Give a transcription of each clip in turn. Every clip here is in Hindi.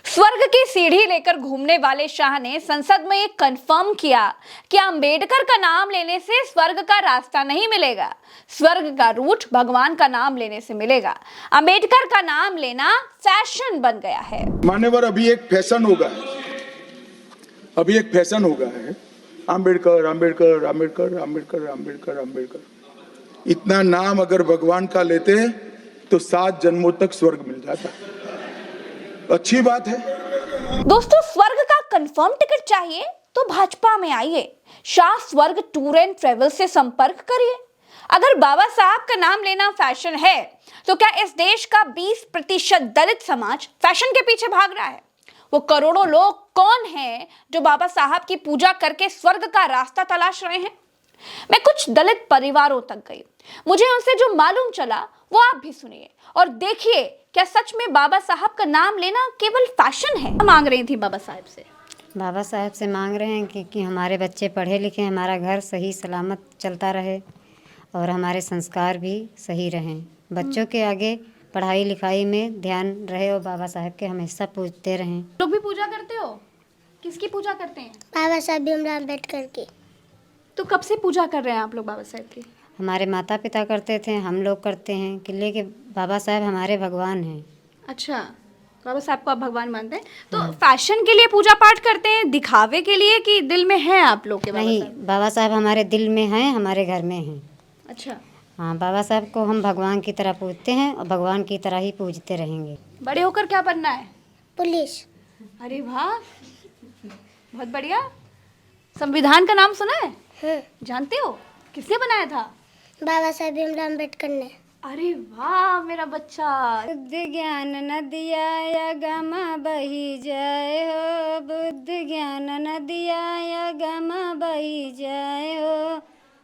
स्वर्ग की सीढ़ी लेकर घूमने वाले शाह ने संसद में ये कंफर्म किया कि अंबेडकर का नाम लेने से स्वर्ग का रास्ता नहीं मिलेगा। स्वर्ग का रूट भगवान का नाम लेने से मिलेगा। अंबेडकर का नाम लेना फैशन बन गया है। मान्यवर, अभी एक फैशन हो गया है। अंबेडकर अंबेडकर अंबेडकर अंबेडकर अंबेडकर अंबेडकर। इतना नाम अगर भगवान का लेते तो 7 जन्मों तक स्वर्ग मिल जाता। अच्छी बात है। दोस्तों, स्वर्ग का कंफर्म टिकट चाहिए तो भाजपा में आइए। शाह स्वर्ग टूर एंड ट्रेवल से संपर्क करिए। अगर बाबा साहब का नाम लेना फैशन है तो क्या इस देश का 20% दलित समाज फैशन के पीछे भाग रहा है? वो करोड़ों लोग कौन हैं जो बाबा साहब की पूजा करके स्वर्ग का रास्ता तलाश रहे हैं? मैं कुछ दलित परिवारों तक गई। मुझे उनसे जो मालूम चला वो आप भी सुनिए और देखिए, क्या सच में बाबा साहब का नाम लेना केवल फैशन है? मांग रही थी बाबा साहब से। बाबा साहब से मांग रहे हैं कि हमारे बच्चे पढ़े लिखे, हमारा घर सही सलामत चलता रहे और हमारे संस्कार भी सही रहें। बच्चों के आगे पढ़ाई लिखाई में ध्यान रहे और बाबा साहब के हमेशा पूजते रहें। लोग भी पूजा करते हो? किसकी पूजा करते हैं? बाबा साहब भीमराव अम्बेडकर की। तो कब से पूजा कर रहे हैं आप लोग बाबा साहब की? हमारे माता पिता करते थे, हम लोग करते हैं कि लेके बाबा साहब हमारे भगवान हैं। अच्छा, बाबा साहब को आप भगवान मानते हैं? तो फैशन के लिए पूजा पाठ करते हैं, दिखावे के लिए, कि दिल में है आप लोग के बाबा नहीं, साहब? बाबा साहब हमारे दिल में हैं, हमारे घर में हैं। अच्छा, हाँ, बाबा साहब को हम भगवान की तरह पूजते हैं और भगवान की तरह ही पूजते रहेंगे। बड़े होकर क्या बनना है? पुलिस। अरे वाह, बहुत बढ़िया। संविधान का नाम सुना है? जानते हो किसने बनाया था? बाबा साहब भीमराव अम्बेडकर ने। अरे वाह मेरा बच्चा। बुद्ध ज्ञान नदिया गमा बही जाए हो, बुद्ध ज्ञान नदिया गमा बही जाए हो,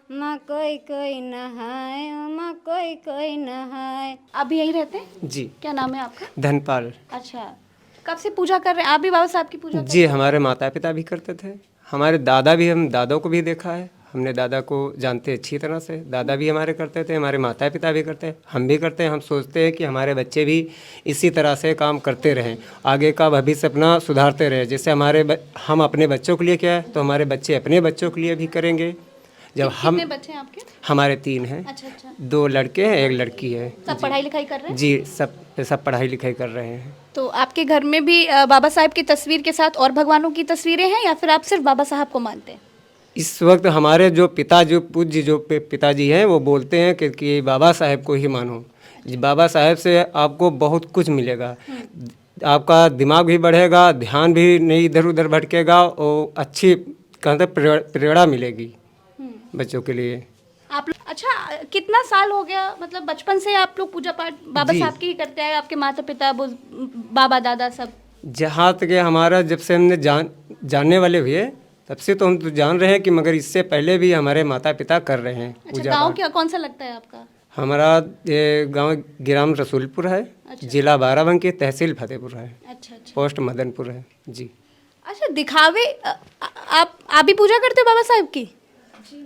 माँ कोई कोई नहाए हो, माँ कोई कोई नहाए। आप भी यहीं रहते हैं? जी। क्या नाम है आपका? धनपाल। अच्छा, कब से पूजा कर रहे हैं? आप भी बाबा साहब की पूजा करते जी, हमारे माता पिता भी करते थे, हमारे दादा भी, हम दादों को भी देखा है, हमने दादा को जानते अच्छी तरह से। दादा भी हमारे करते थे, हमारे माता पिता भी करते हैं, हम भी करते हैं। हम सोचते हैं कि हमारे बच्चे भी इसी तरह से काम करते रहें, आगे का भविष्य अपना सुधारते रहें। जैसे हम अपने बच्चों के लिए क्या है तो हमारे बच्चे अपने बच्चों के लिए भी करेंगे। जब हम कितने बच्चे हैं आपके? हमारे 3 हैं। अच्छा अच्छा। 2 लड़के हैं, 1 लड़की है। सब पढ़ाई लिखाई कर रहे हैं? जी, सब पढ़ाई लिखाई कर रहे हैं। तो आपके घर में भी बाबा साहब की तस्वीर के साथ और भगवानों की तस्वीरें हैं या फिर आप सिर्फ बाबा साहब को मानते हैं? इस वक्त हमारे जो पिताजी हैं वो बोलते हैं कि बाबा साहब को ही मानो। बाबा साहब से आपको बहुत कुछ मिलेगा, आपका दिमाग भी बढ़ेगा, ध्यान भी नहीं इधर उधर भटकेगा और अच्छी कहते प्रेरणा मिलेगी बच्चों के लिए। आप लोग अच्छा, कितना साल हो गया, मतलब बचपन से आप लोग पूजा पाठ बाबा जी। साहब की ही करते हैं? आपके माता पिता, बाबा दादा सब? जहाँ तक हमारा, जब से हमने जानने वाले हुए तब से तो हम तो जान रहे हैं कि, मगर इससे पहले भी हमारे माता पिता कर रहे हैं अच्छा, पूजा गांव पाठ। क्या कौन सा लगता है आपका? हमारा ये गांव ग्राम रसूलपुर है। अच्छा। जिला बाराबंकी, तहसील फतेहपुर है, अच्छा अच्छा। पोस्ट मदनपुर है। जी। अच्छा, दिखावे आप भी पूजा करते हो बाबा साहब की?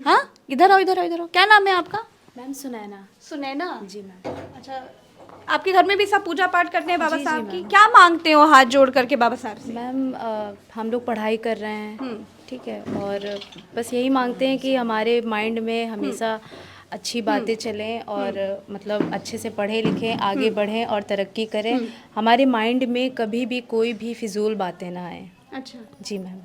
हाँ, इधर आओ इधर आओ इधर आओ। क्या नाम है आपका? मैम सुनैना। सुनैना। जी मैम। अच्छा, आपके घर में भी सब पूजा पाठ करते हैं बाबा साहब की? क्या मांगते हो हाथ जोड़ करके बाबा साहब से? मैम हम लोग पढ़ाई कर रहे हैं, ठीक है, और बस यही मांगते हैं कि हमारे माइंड में हमेशा अच्छी बातें चलें और मतलब अच्छे से पढ़े लिखें, आगे बढ़ें और तरक्की करें। हमारे माइंड में कभी भी कोई भी फिजूल बातें ना आए। अच्छा जी मैम।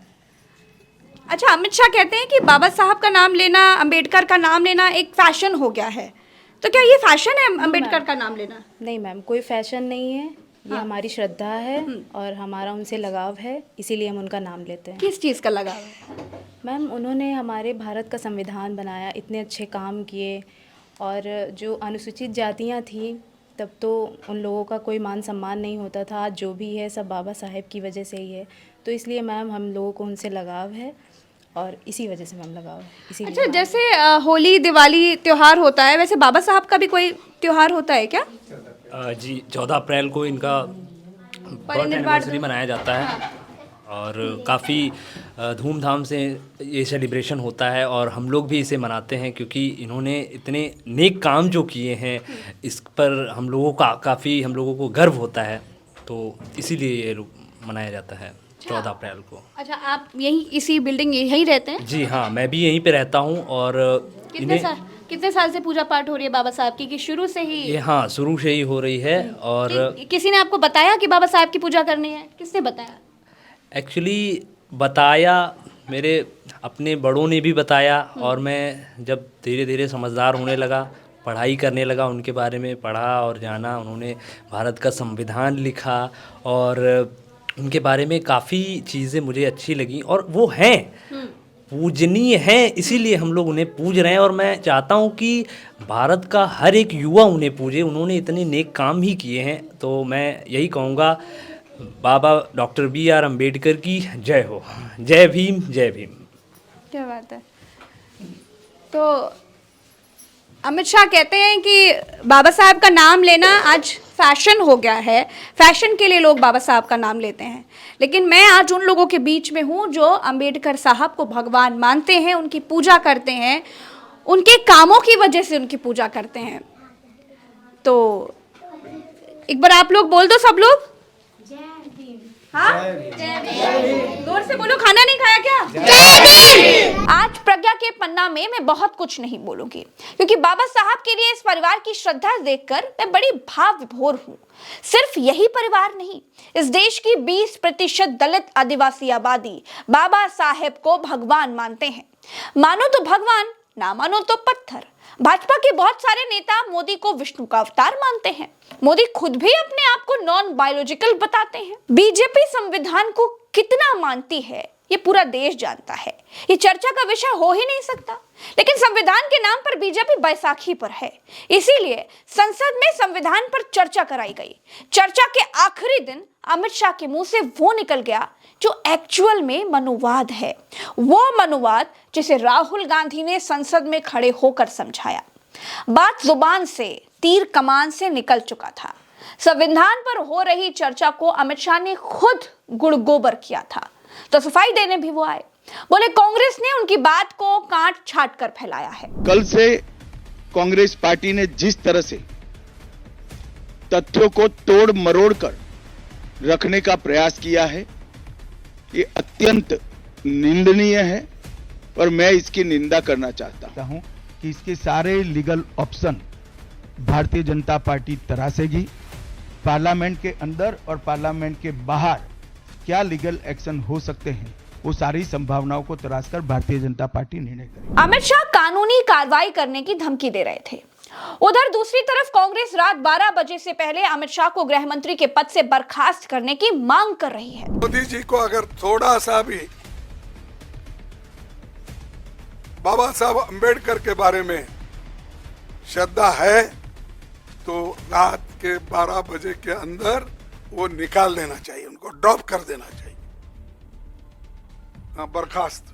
अच्छा, अमित शाह कहते हैं कि बाबा साहब का नाम लेना, अंबेडकर का नाम लेना एक फैशन हो गया है। तो क्या ये फैशन है अंबेडकर का नाम लेना? नहीं मैम, कोई फैशन नहीं है, ये हमारी श्रद्धा है और हमारा उनसे लगाव है, इसीलिए हम उनका नाम लेते हैं। किस चीज़ का लगाव है? मैम, उन्होंने हमारे भारत का संविधान बनाया, इतने अच्छे काम किए, और जो अनुसूचित जातियां थीं तब तो उन लोगों का कोई मान सम्मान नहीं होता था। आज जो भी है सब बाबा साहेब की वजह से ही है, तो इसलिए मैम हम लोगों को उनसे लगाव है और इसी वजह से मैम लगाव है। इसीलिए अच्छा, जैसे होली दिवाली त्योहार होता है, वैसे बाबा साहब का भी कोई त्योहार होता है क्या? जी, 14 अप्रैल को इनका बर्थ एनिवर्सरी मनाया जाता है और काफ़ी धूमधाम से ये सेलिब्रेशन होता है और हम लोग भी इसे मनाते हैं क्योंकि इन्होंने इतने नेक काम जो किए हैं इस पर हम लोगों को गर्व होता है, तो इसीलिए ये मनाया जाता है 14 अप्रैल को। अच्छा, आप यही इसी बिल्डिंग यहीं रहते हैं? जी हाँ, मैं भी यहीं पे रहता हूँ। और कितने साल से पूजा पाठ हो रही है बाबा साहब की, कि शुरू से ही? ये हाँ, शुरू से ही हो रही है। और किसी ने आपको बताया कि बाबा साहब की पूजा करनी है? किसने बताया? एक्चुअली बताया, मेरे अपने बड़ों ने भी बताया। और मैं जब धीरे धीरे समझदार होने लगा, पढ़ाई करने लगा, उनके बारे में पढ़ा और जाना। उन्होंने भारत का संविधान लिखा और उनके बारे में काफ़ी चीज़ें मुझे अच्छी लगी। और वो हैं, पूजनीय हैं, इसीलिए हम लोग उन्हें पूज रहे हैं। और मैं चाहता हूँ कि भारत का हर एक युवा उन्हें पूजे। उन्होंने इतने नेक काम ही किए हैं। तो मैं यही कहूँगा, बाबा डॉक्टर BR अम्बेडकर की जय हो। जय भीम, जय भीम। क्या बात है। तो अमित शाह कहते हैं कि बाबा साहब का नाम लेना आज फैशन हो गया है, फैशन के लिए लोग बाबा साहब का नाम लेते हैं। लेकिन मैं आज उन लोगों के बीच में हूँ जो अम्बेडकर साहब को भगवान मानते हैं, उनकी पूजा करते हैं, उनके कामों की वजह से उनकी पूजा करते हैं। तो एक बार आप लोग बोल दो, सब लोग। हाँ, जोर से बोलो। खाना नहीं खाया क्या? आज प्रज्ञा के पन्ना में मैं बहुत कुछ नहीं बोलूंगी, क्योंकि बाबा साहब के लिए इस परिवार की श्रद्धा देखकर मैं बड़ी भाव विभोर हूँ। सिर्फ यही परिवार नहीं, इस देश की 20% दलित आदिवासी आबादी बाबा साहेब को भगवान मानते हैं। मानो तो भगवान, ना मानो तो पत्थर। भाजपा के बहुत सारे नेता मोदी को विष्णु का अवतार मानते हैं। मोदी खुद भी अपने आप को नॉन बायोलॉजिकल बताते हैं। बीजेपी संविधान को कितना मानती है ये पूरा देश जानता है, ये चर्चा का विषय हो ही नहीं सकता। लेकिन संविधान के नाम पर बीजेपी बैसाखी पर है, इसीलिए संसद में संविधान पर चर्चा कराई गई। चर्चा के आखिरी दिन अमित शाह के मुंह से वो निकल गया जो एक्चुअल में मनुवाद है, वो मनुवाद जिसे राहुल गांधी ने संसद में खड़े होकर समझाया। बात जुबान से, तीर कमान से निकल चुका था। संविधान पर हो रही चर्चा को अमित शाह ने खुद गुड़गोबर किया था, तो सफाई देने भी वो आए। बोले कांग्रेस ने उनकी बात को काट छाट कर फैलाया है। कल से कांग्रेस पार्टी ने जिस तरह से तथ्यों को तोड़ मरोड़ कर रखने का प्रयास किया है, ये अत्यंत निंदनीय है और मैं इसकी निंदा करना चाहता हूं कि इसके सारे legal option Bharatiya Janata party तरासेगी। Parliament के अंदर और पार्लियामेंट के बाहर क्या लीगल एक्शन हो सकते हैं, वो सारी संभावनाओं को तराशकर भारतीय जनता पार्टी निर्णय करेगी। अमित शाह कानूनी कार्रवाई करने की धमकी दे रहे थे। उधर दूसरी तरफ कांग्रेस रात 12 बजे से पहले अमित शाह को गृह मंत्री के पद से बर्खास्त करने की मांग कर रही है। मोदी जी को अगर थोड़ा सा भी बाबा साहब अम्बेडकर के बारे में श्रद्धा है तो रात के 12 बजे के अंदर वो निकाल देना चाहिए, उनको ड्रॉप कर देना चाहिए, बर्खास्त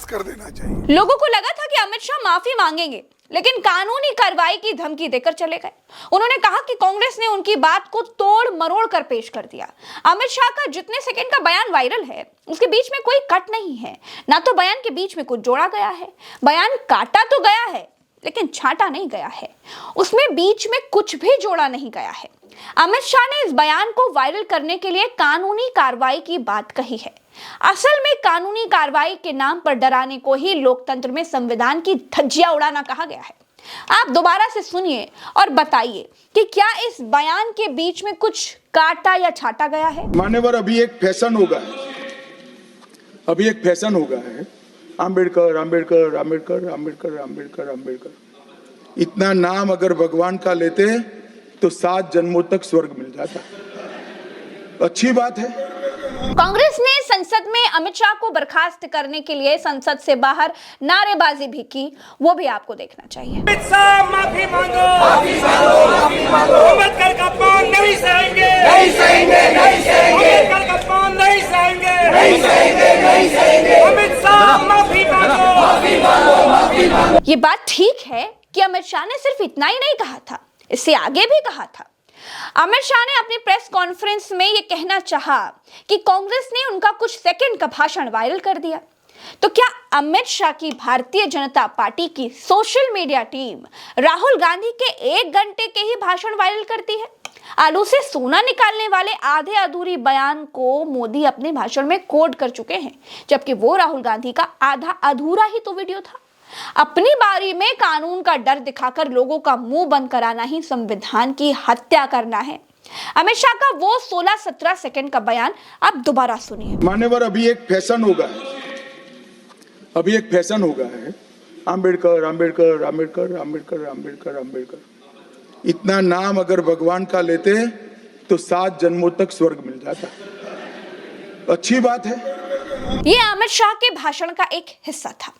कर देना चाहिए। लोगों को लगा था कि अमित शाह माफी मांगेंगे, लेकिन कानूनी कार्रवाई की धमकी देकर चले गए। उन्होंने कहा कि कांग्रेस ने उनकी बात को तोड़ मरोड़ कर पेश कर दिया। अमित शाह का जितने सेकंड का बयान वायरल है, उसके बीच में कोई कट नहीं है, ना तो बयान के बीच में कुछ जोड़ा गया है। बयान काटा तो गया है, लेकिन छांटा नहीं गया है, उसमें बीच में कुछ भी जोड़ा नहीं गया है। अमित शाह ने इस बयान को वायरल करने के लिए कानूनी कार्रवाई की बात कही है। असल में कानूनी कार्रवाई के नाम पर डराने को ही लोकतंत्र में संविधान की धज्जियां उड़ाना कहा गया है। आप दोबारा से सुनिए और बताइए कि क्या इस बयान के बीच में कुछ काटा या छाटा गया है। मान्यवर, अभी एक फैशन होगा है आम्बेडकर आम्बेडकर आम्बेडकर आम्बेडकर आम्बेडकर आम्बेडकर। इतना नाम अगर भगवान का लेते तो 7 जन्मों तक स्वर्ग मिल जाता। अच्छी बात है। कांग्रेस ने संसद में अमित शाह को बर्खास्त करने के लिए संसद से बाहर नारेबाजी भी की, वो भी आपको देखना चाहिए। अमित शाह माफी मांगो, माफी मांगो, माफी मांगो। अम्बेडकर का अपमान नहीं सहेंगे, नहीं सहेंगे, नहीं सहेंगे। अम्बेडकर का अपमान नहीं सहेंगे, नहीं सहेंगे, नहीं सहेंगे। अमित शाह माफी मांगो, माफी मांगो, माफी मांगो। ये बात ठीक है कि अमित शाह ने सिर्फ इतना ही नहीं कहा था, इससे आगे भी कहा था। अमित शाह ने अपनी प्रेस कॉन्फ्रेंस में यह कहना चाहा कि कांग्रेस ने उनका कुछ सेकंड का भाषण वायरल कर दिया। तो क्या अमित शाह की भारतीय जनता पार्टी की social media team Rahul Gandhi के 1 घंटे के ही भाषण वायरल करती है? आलू से सोना निकालने वाले आधे अधूरी बयान को मोदी अपने भाषण में कोट कर चुके हैं, जबकि वो राहुल गांधी का आधा अधूरा ही तो वीडियो था। अपनी बारी में कानून का डर दिखाकर लोगों का मुंह बंद कराना ही संविधान की हत्या करना है। अमित शाह का वो 16-17 सेकंड का बयान आप दोबारा सुनिए। मान्यवर, अभी एक फैशन होगा है आम्बेडकर आम्बेडकर आम्बेडकर आम्बेडकर आम्बेडकर आम्बेडकर। इतना नाम अगर भगवान का लेते तो 7 जन्मों तक स्वर्ग मिल जाता। अच्छी बात है। ये अमित शाह के भाषण का एक हिस्सा था।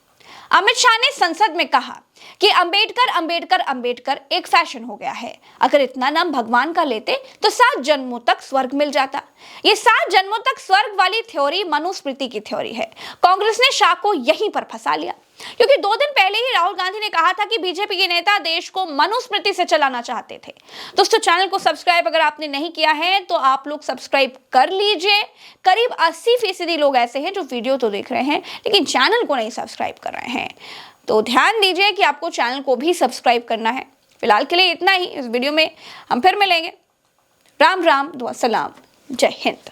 अमित शाह ने संसद में कहा कि अंबेडकर अंबेडकर अंबेडकर एक फैशन हो गया है। अगर इतना नाम भगवान का लेते तो 7 जन्मों तक स्वर्ग मिल जाता। ये 7 जन्मों तक स्वर्ग वाली थ्योरी मनुस्मृति की थ्योरी है। कांग्रेस ने शाह को यहीं पर फंसा लिया, क्योंकि 2 दिन पहले ही राहुल गांधी ने कहा था कि बीजेपी के नेता देश को मनुस्मृति से चलाना चाहते थे। दोस्तों, चैनल को सब्सक्राइब अगर आपने नहीं किया है तो आप लोग सब्सक्राइब कर लीजिए। करीब 80% लोग ऐसे हैं जो वीडियो तो देख रहे हैं लेकिन चैनल को नहीं सब्सक्राइब कर रहे हैं, तो ध्यान दीजिए कि आपको चैनल को भी सब्सक्राइब करना है। फिलहाल के लिए इतना ही। इस वीडियो में हम फिर मिलेंगे। राम राम, दुआ सलाम, जय हिंद।